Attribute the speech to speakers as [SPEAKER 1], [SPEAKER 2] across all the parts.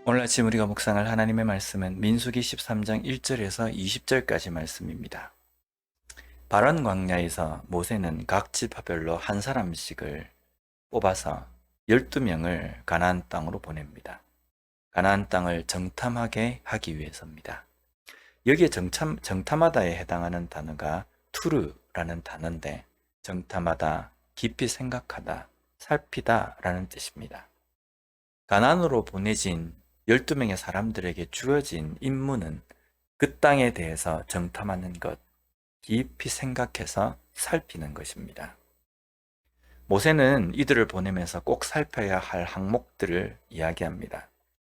[SPEAKER 1] 오늘 아침 우리가 묵상할 하나님의 말씀은 민수기 13장 1절에서 20절까지 말씀입니다. 바란 광야에서 모세는 각 지파별로 한 사람씩을 뽑아서 12명을 가나안 땅으로 보냅니다. 가나안 땅을 정탐하게 하기 위해서입니다. 여기에 정탐하다에 해당하는 단어가 투르라는 단어인데, 정탐하다, 깊이 생각하다, 살피다 라는 뜻입니다. 가나안으로 보내진 12명의 사람들에게 주어진 임무는 그 땅에 대해서 정탐하는 것, 깊이 생각해서 살피는 것입니다. 모세는 이들을 보내면서 꼭 살펴야 할 항목들을 이야기합니다.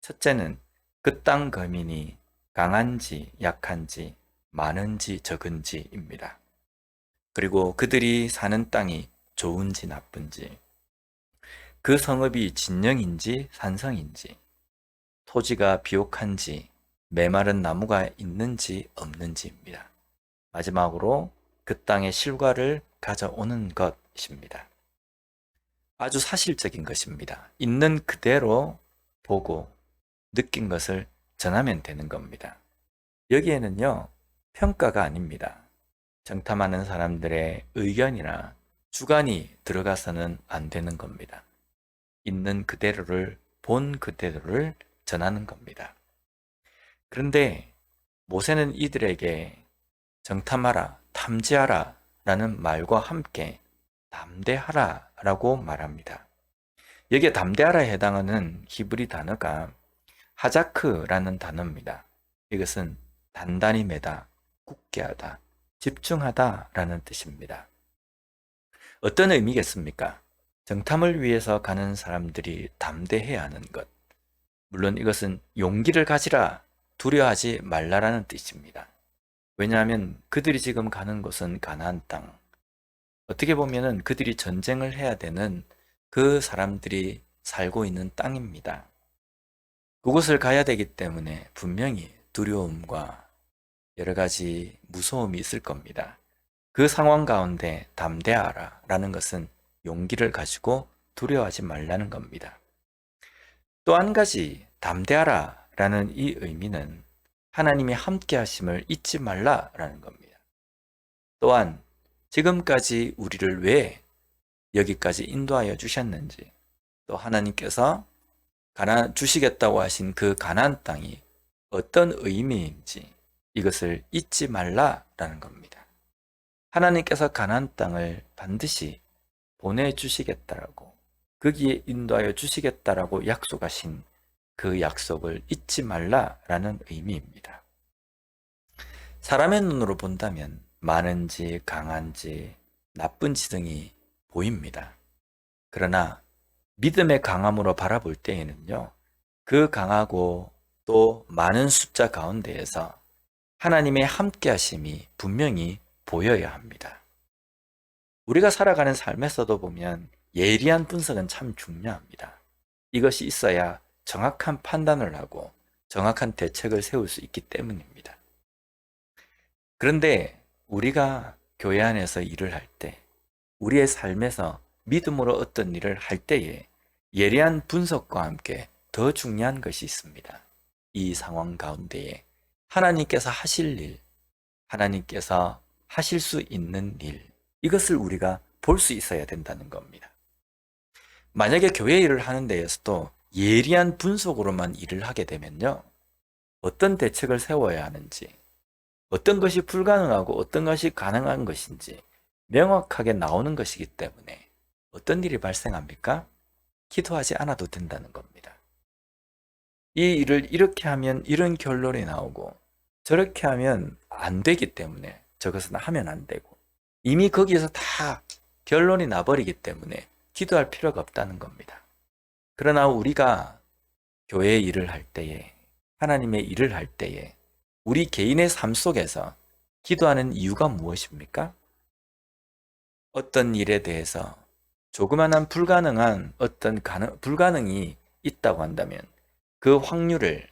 [SPEAKER 1] 첫째는 그 땅 거민이 강한지 약한지, 많은지 적은지입니다. 그리고 그들이 사는 땅이 좋은지 나쁜지, 그 성읍이 진영인지 산성인지, 토지가 비옥한지, 메마른 나무가 있는지 없는지입니다. 마지막으로 그 땅의 실과를 가져오는 것입니다. 아주 사실적인 것입니다. 있는 그대로 보고 느낀 것을 전하면 되는 겁니다. 여기에는요, 평가가 아닙니다. 정탐하는 사람들의 의견이나 주관이 들어가서는 안 되는 겁니다. 있는 그대로를, 본 그대로를 전하는 겁니다. 그런데 모세는 이들에게 정탐하라, 탐지하라 라는 말과 함께 담대하라 라고 말합니다. 여기에 담대하라에 해당하는 히브리 단어가 하자크라는 단어입니다. 이것은 단단히 매다, 굳게 하다, 집중하다 라는 뜻입니다. 어떤 의미겠습니까? 정탐을 위해서 가는 사람들이 담대해야 하는 것. 물론 이것은 용기를 가지라, 두려워하지 말라라는 뜻입니다. 왜냐하면 그들이 지금 가는 곳은 가나안 땅. 어떻게 보면은 그들이 전쟁을 해야 되는 그 사람들이 살고 있는 땅입니다. 그곳을 가야 되기 때문에 분명히 두려움과 여러 가지 무서움이 있을 겁니다. 그 상황 가운데 담대하라 라는 것은 용기를 가지고 두려워하지 말라는 겁니다. 또 한 가지 담대하라 라는 이 의미는 하나님이 함께 하심을 잊지 말라라는 겁니다. 또한 지금까지 우리를 왜 여기까지 인도하여 주셨는지, 또 하나님께서 주시겠다고 하신 그 가나안 땅이 어떤 의미인지 이것을 잊지 말라라는 겁니다. 하나님께서 가나안 땅을 반드시 보내주시겠다라고, 거기에 인도하여 주시겠다라고 약속하신 그 약속을 잊지 말라라는 의미입니다. 사람의 눈으로 본다면 많은지 강한지 나쁜지 등이 보입니다. 그러나 믿음의 강함으로 바라볼 때에는요, 그 강하고 또 많은 숫자 가운데에서 하나님의 함께하심이 분명히 보여야 합니다. 우리가 살아가는 삶에서도 보면 예리한 분석은 참 중요합니다. 이것이 있어야 정확한 판단을 하고 정확한 대책을 세울 수 있기 때문입니다. 그런데 우리가 교회 안에서 일을 할 때, 우리의 삶에서 믿음으로 어떤 일을 할 때에 예리한 분석과 함께 더 중요한 것이 있습니다. 이 상황 가운데에 하나님께서 하실 일, 하나님께서 하실 수 있는 일, 이것을 우리가 볼 수 있어야 된다는 겁니다. 만약에 교회 일을 하는 데에서도 예리한 분석으로만 일을 하게 되면요, 어떤 대책을 세워야 하는지, 어떤 것이 불가능하고 어떤 것이 가능한 것인지 명확하게 나오는 것이기 때문에 어떤 일이 발생합니까? 기도하지 않아도 된다는 겁니다. 이 일을 이렇게 하면 이런 결론이 나오고 저렇게 하면 안 되기 때문에 저것은 하면 안 되고 이미 거기에서 다 결론이 나버리기 때문에 기도할 필요가 없다는 겁니다. 그러나 우리가 교회의 일을 할 때에, 하나님의 일을 할 때에 우리 개인의 삶 속에서 기도하는 이유가 무엇입니까? 어떤 일에 대해서 조그만한 불가능한 어떤 불가능이 있다고 한다면 그 확률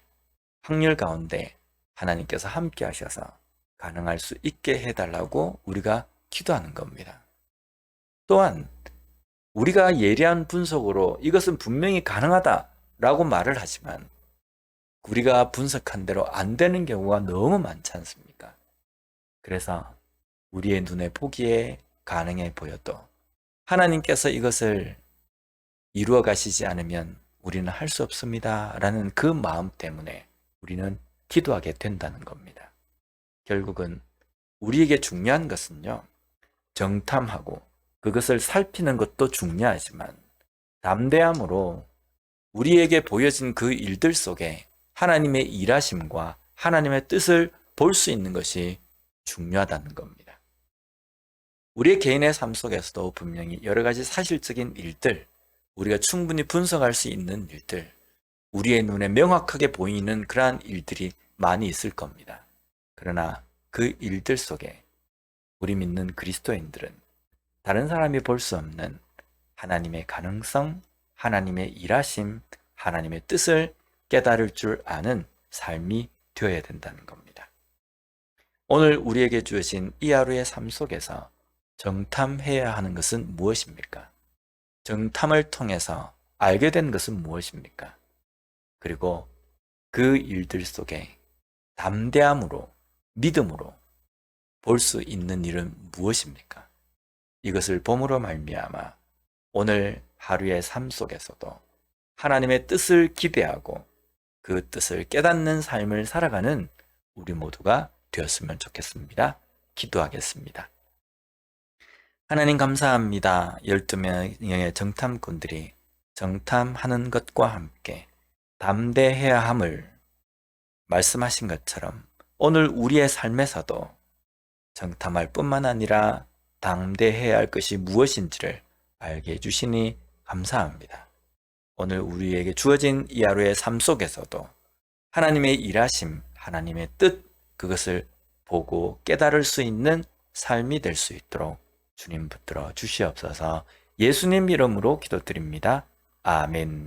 [SPEAKER 1] 가운데 하나님께서 함께 하셔서 가능할 수 있게 해달라고 우리가 기도하는 겁니다. 또한 우리가 예리한 분석으로 이것은 분명히 가능하다라고 말을 하지만 우리가 분석한 대로 안 되는 경우가 너무 많지 않습니까? 그래서 우리의 눈에 보기에 가능해 보여도 하나님께서 이것을 이루어 가시지 않으면 우리는 할 수 없습니다 라는 그 마음 때문에 우리는 기도하게 된다는 겁니다. 결국은 우리에게 중요한 것은요, 정탐하고 그것을 살피는 것도 중요하지만 담대함으로 우리에게 보여진 그 일들 속에 하나님의 일하심과 하나님의 뜻을 볼 수 있는 것이 중요하다는 겁니다. 우리의 개인의 삶 속에서도 분명히 여러 가지 사실적인 일들, 우리가 충분히 분석할 수 있는 일들, 우리의 눈에 명확하게 보이는 그러한 일들이 많이 있을 겁니다. 그러나 그 일들 속에 우리 믿는 그리스도인들은 다른 사람이 볼 수 없는 하나님의 가능성, 하나님의 일하심, 하나님의 뜻을 깨달을 줄 아는 삶이 되어야 된다는 겁니다. 오늘 우리에게 주어진 이 하루의 삶 속에서 정탐해야 하는 것은 무엇입니까? 정탐을 통해서 알게 된 것은 무엇입니까? 그리고 그 일들 속에 담대함으로, 믿음으로 볼 수 있는 일은 무엇입니까? 이것을 봄으로 말미암아 오늘 하루의 삶 속에서도 하나님의 뜻을 기대하고 그 뜻을 깨닫는 삶을 살아가는 우리 모두가 되었으면 좋겠습니다. 기도하겠습니다. 하나님 감사합니다. 12명의 정탐꾼들이 정탐하는 것과 함께 담대해야 함을 말씀하신 것처럼 오늘 우리의 삶에서도 정탐할 뿐만 아니라 담대해야 할 것이 무엇인지를 알게 해주시니 감사합니다. 오늘 우리에게 주어진 이 하루의 삶 속에서도 하나님의 일하심, 하나님의 뜻, 그것을 보고 깨달을 수 있는 삶이 될 수 있도록 주님 붙들어 주시옵소서. 예수님 이름으로 기도드립니다. 아멘.